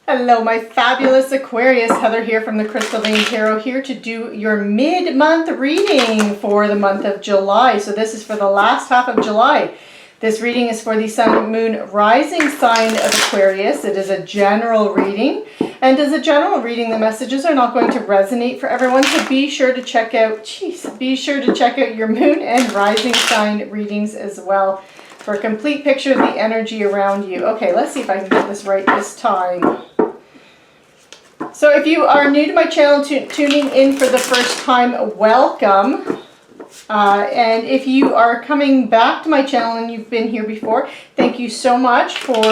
Hello, my fabulous Aquarius. Heather here from the Crystal Vein Tarot, here to do your mid-month reading for the month of July. So this is for the last half of July. This reading is for the Sun, Moon, Rising sign of Aquarius. It is a general reading. And as a general reading, the messages are not going to resonate for everyone. So be sure to check out, your Moon and Rising sign readings as well for a complete picture of the energy around you. Okay, let's see if I can get this right this time. So if you are new to my channel, tuning in for the first time, welcome. And if you are coming back to my channel and you've been here before, thank you so much for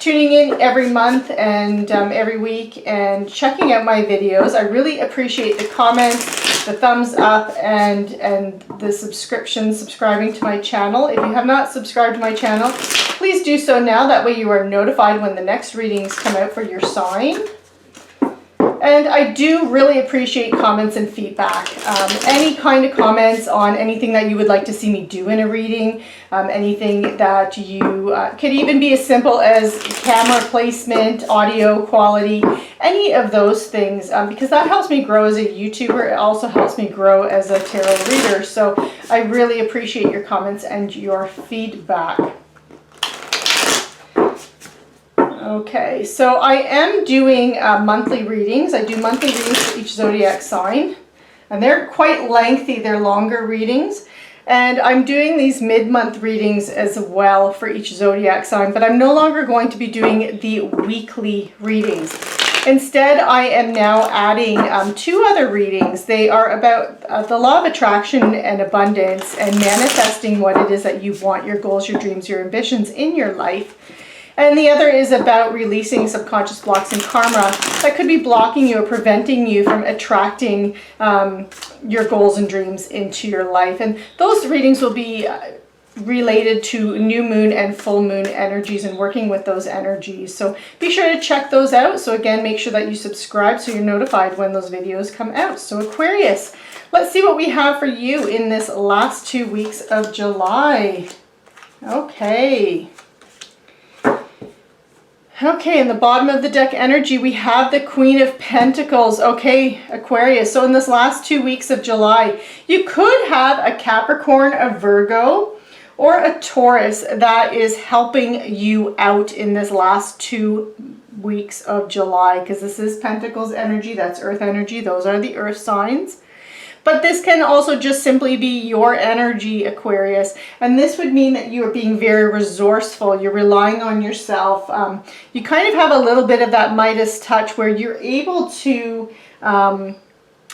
tuning in every month and every week and checking out my videos. I really appreciate the comments, the thumbs up, and the subscribing to my channel. If you have not subscribed to my channel, please do so now. That way you are notified when the next readings come out for your sign. And I do really appreciate comments and feedback. Any kind of comments on anything that you would like to see me do in a reading, anything that you could even be as simple as camera placement, audio quality, any of those things, because that helps me grow as a YouTuber. It also helps me grow as a tarot reader. So I really appreciate your comments and your feedback. Okay, so I am doing monthly readings. I do monthly readings for each zodiac sign, and they're quite lengthy. They're longer readings, and I'm doing these mid-month readings as well for each zodiac sign, but I'm no longer going to be doing the weekly readings. Instead, I am now adding two other readings. They are about the law of attraction and abundance and manifesting what it is that you want, your goals, your dreams, your ambitions in your life. And the other is about releasing subconscious blocks and karma that could be blocking you or preventing you from attracting your goals and dreams into your life. And those readings will be related to new moon and full moon energies and working with those energies. So be sure to check those out. So again, make sure that you subscribe so you're notified when those videos come out. So Aquarius, let's see what we have for you in this last 2 weeks of July. Okay, in the bottom of the deck energy, we have the Queen of Pentacles. Okay, Aquarius, so in this last 2 weeks of July, you could have a Capricorn, a Virgo, or a Taurus that is helping you out in this last 2 weeks of July, because this is Pentacles energy, that's Earth energy, those are the Earth signs. But this can also just simply be your energy, Aquarius. And this would mean that you are being very resourceful. You're relying on yourself. You kind of have a little bit of that Midas touch where you're able to,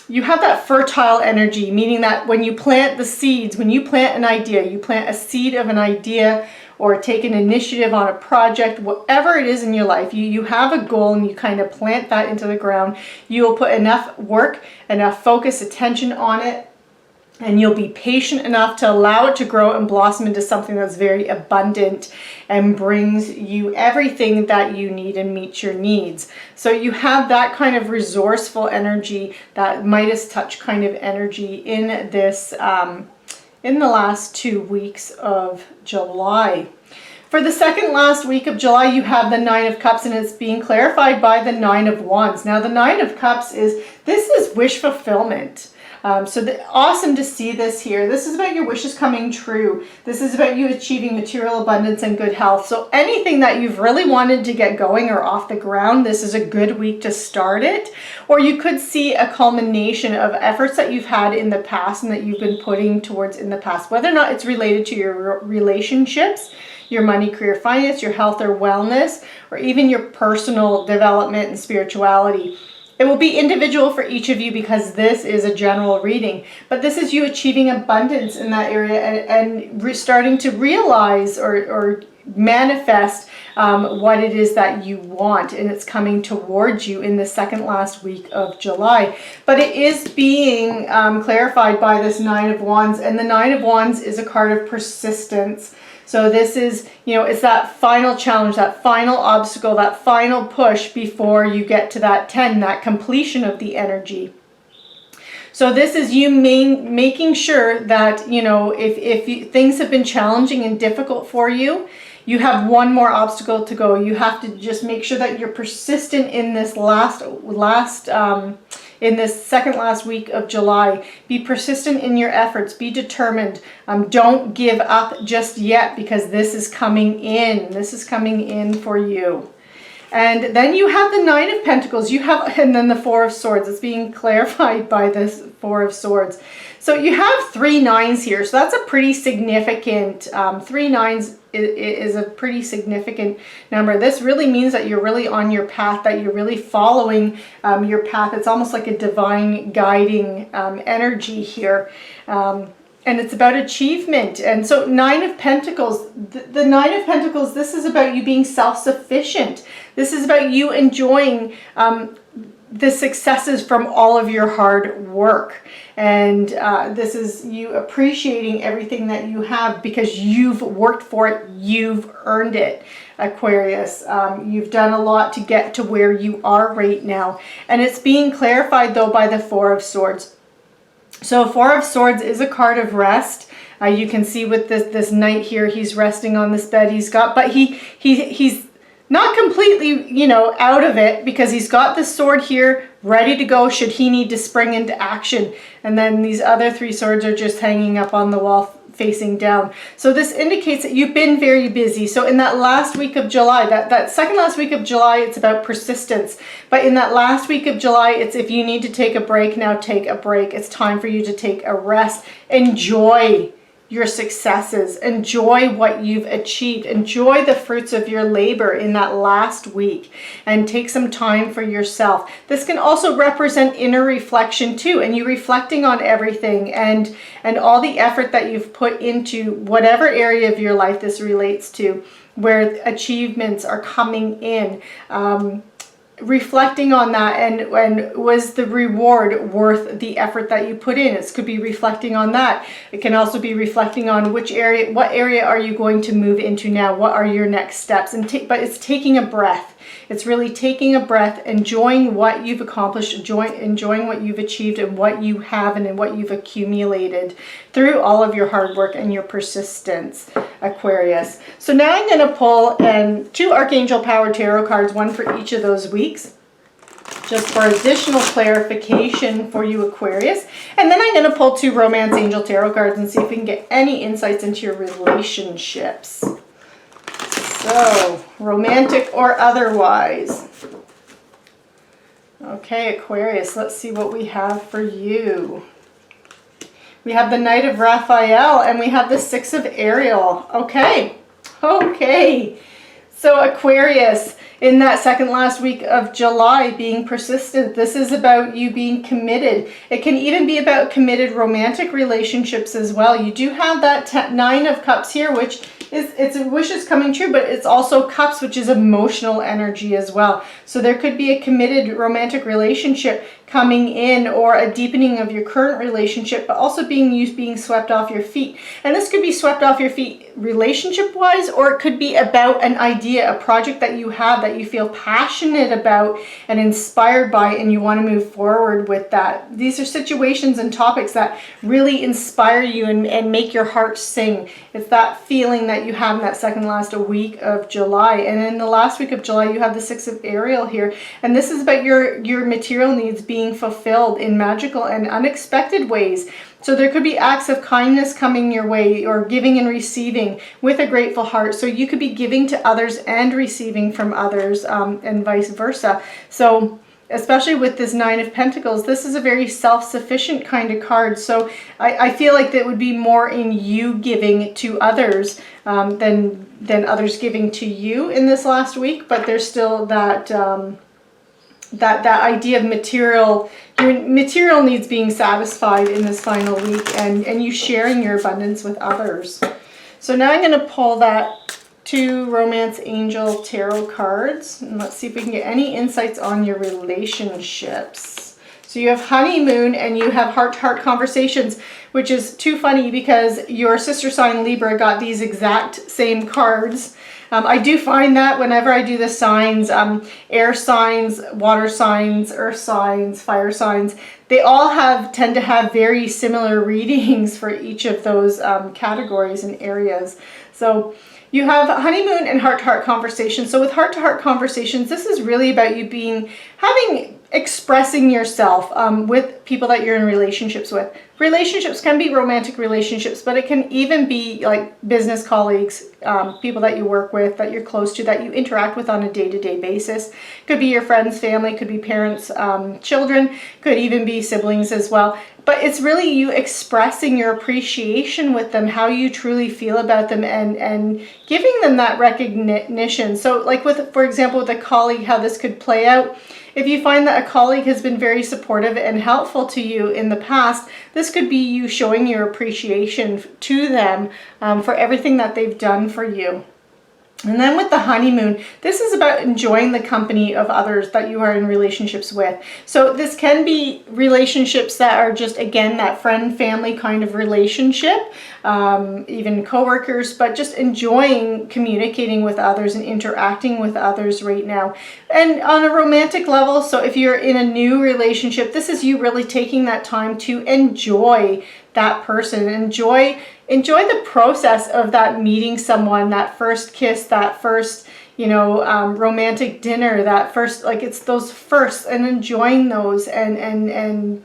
you have that fertile energy, meaning that when you plant the seeds, when you plant an idea, you plant a seed of an idea or take an initiative on a project, whatever it is in your life, you have a goal and you kind of plant that into the ground. You will put enough work, enough focus, attention on it, and you'll be patient enough to allow it to grow and blossom into something that's very abundant and brings you everything that you need and meets your needs. So you have that kind of resourceful energy, that Midas touch kind of energy in this in the last 2 weeks of July. For the second last week of July, you have the Nine of Cups, and it's being clarified by the Nine of Wands. Now, the Nine of Cups is wish fulfillment. Awesome to see this here. This is about your wishes coming true. This is about you achieving material abundance and good health. So anything that you've really wanted to get going or off the ground, this is a good week to start it. Or you could see a culmination of efforts that you've had in the past and that you've been putting towards in the past, whether or not it's related to your relationships, your money, career, finance, your health or wellness, or even your personal development and spirituality. It will be individual for each of you because this is a general reading, but this is you achieving abundance in that area and starting to realize or manifest what it is that you want, and it's coming towards you in the second last week of July. But it is being clarified by this Nine of Wands, and the Nine of Wands is a card of persistence. So this is, it's that final challenge, that final obstacle, that final push before you get to that 10, that completion of the energy. So this is you making sure that, if things have been challenging and difficult for you, You have one more obstacle to go. You have to just make sure that you're persistent in this in this second last week of July. Be persistent in your efforts. Be determined. Don't give up just yet, because this is coming in. This is coming in for you. And then you have the Nine of Pentacles. And then the Four of Swords. It's being clarified by this Four of Swords. So you have 3 nines here. So that's a pretty significant, 3 nines is a pretty significant number. This really means that you're really on your path, that you're really following your path. It's almost like a divine guiding energy here. And it's about achievement. And so Nine of Pentacles, the Nine of Pentacles, this is about you being self-sufficient. This is about you enjoying the successes from all of your hard work. And this is you appreciating everything that you have because you've worked for it, you've earned it, Aquarius. You've done a lot to get to where you are right now. And it's being clarified though by the Four of Swords. So Four of Swords is a card of rest. You can see with this knight here, he's resting on this bed. But he's not completely, you know, out of it, because he's got the sword here ready to go should he need to spring into action. And then these other 3 swords are just hanging up on the wall facing down. So this indicates that you've been very busy. So in that last week of July, that second last week of July, it's about persistence. But in that last week of July, it's if you need to take a break, now take a break. It's time for you to take a rest. Enjoy your successes. Enjoy what you've achieved. Enjoy the fruits of your labor in that last week, and take some time for yourself. This can also represent inner reflection too, and you reflecting on everything and all the effort that you've put into whatever area of your life this relates to, where achievements are coming in. Reflecting on that, and was the reward worth the effort that you put in? It could be reflecting on that. It can also be reflecting on what area are you going to move into now? What are your next steps? But it's taking a breath. It's really taking a breath, enjoying what you've accomplished, enjoying what you've achieved and what you have and what you've accumulated through all of your hard work and your persistence, Aquarius. So now I'm going to pull 2 Archangel Power Tarot cards, one for each of those weeks, just for additional clarification for you, Aquarius. And then I'm going to pull 2 Romance Angel Tarot cards and see if we can get any insights into your relationships. So, romantic or otherwise. Okay, Aquarius, let's see what we have for you. We have the Knight of Raphael and we have the 6 of Ariel. Okay. So Aquarius, in that second last week of July, being persistent. This is about you being committed. It can even be about committed romantic relationships as well. You do have that 9 of Cups here, which it's a wishes coming true, but it's also Cups, which is emotional energy as well. So there could be a committed romantic relationship coming in, or a deepening of your current relationship, but also being swept off your feet. And this could be swept off your feet relationship wise, or it could be about an idea, a project that you have that you feel passionate about and inspired by, and you want to move forward with that. These are situations and topics that really inspire you and make your heart sing. It's that feeling that you have in that second last week of July. And in the last week of July, you have the 6 of Ariel here. And this is about your material needs being fulfilled in magical and unexpected ways. So there could be acts of kindness coming your way, or giving and receiving with a grateful heart. So you could be giving to others and receiving from others, and vice versa. So especially with this 9 of Pentacles, this is a very self-sufficient kind of card. So I feel like that would be more in you giving to others than others giving to you in this last week. But there's still that that idea of your material needs being satisfied in this final week, and you sharing your abundance with others. So now I'm going to pull that 2 Romance Angel Tarot cards, and let's see if we can get any insights on your relationships. So you have honeymoon and you have heart-to-heart conversations, which is too funny because your sister sign Libra got these exact same cards. I do find that whenever I do the signs, air signs, water signs, earth signs, fire signs, they all tend to have very similar readings for each of those categories and areas. So You have honeymoon and heart-to-heart conversations. So with heart-to-heart conversations, this is really about you expressing yourself with people that you're in relationships with. Relationships can be romantic relationships, but it can even be like business colleagues, people that you work with, that you're close to, that you interact with on a day-to-day basis. Could be your friends, family, could be parents, children, could even be siblings as well. But it's really you expressing your appreciation with them, how you truly feel about them, and giving them that recognition. So like for example, with a colleague, how this could play out. If you find that a colleague has been very supportive and helpful to you in the past, this could be you showing your appreciation to them for everything that they've done for you. And then with the honeymoon, this is about enjoying the company of others that you are in relationships with. So this can be relationships that are just, again, that friend, family kind of relationship, even coworkers, but just enjoying communicating with others and interacting with others right now. And on a romantic level, so if you're in a new relationship, this is you really taking that time to enjoy that person, enjoy the process of that meeting someone, that first kiss, that first, romantic dinner, that first, like it's those firsts, and enjoying those and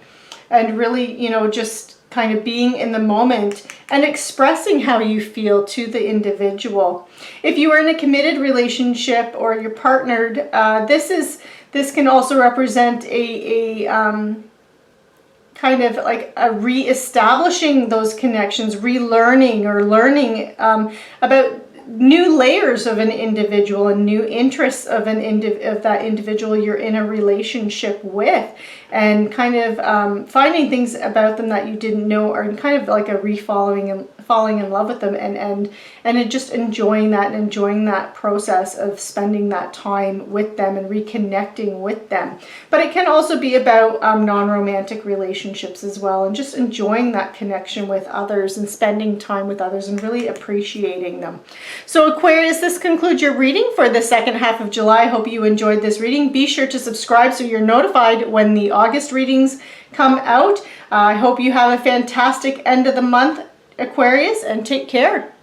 really, just kind of being in the moment and expressing how you feel to the individual. If you are in a committed relationship or you're partnered, this can also represent a kind of like a re-establishing those connections, relearning or learning about new layers of an individual and new interests of that individual you're in a relationship with, and kind of finding things about them that you didn't know, or kind of like a falling in love with them, and just enjoying that process of spending that time with them and reconnecting with them. But it can also be about non-romantic relationships as well, and just enjoying that connection with others and spending time with others and really appreciating them. So Aquarius, this concludes your reading for the second half of July. I hope you enjoyed this reading. Be sure to subscribe so you're notified when the August readings come out. I hope you have a fantastic end of the month, Aquarius, and take care.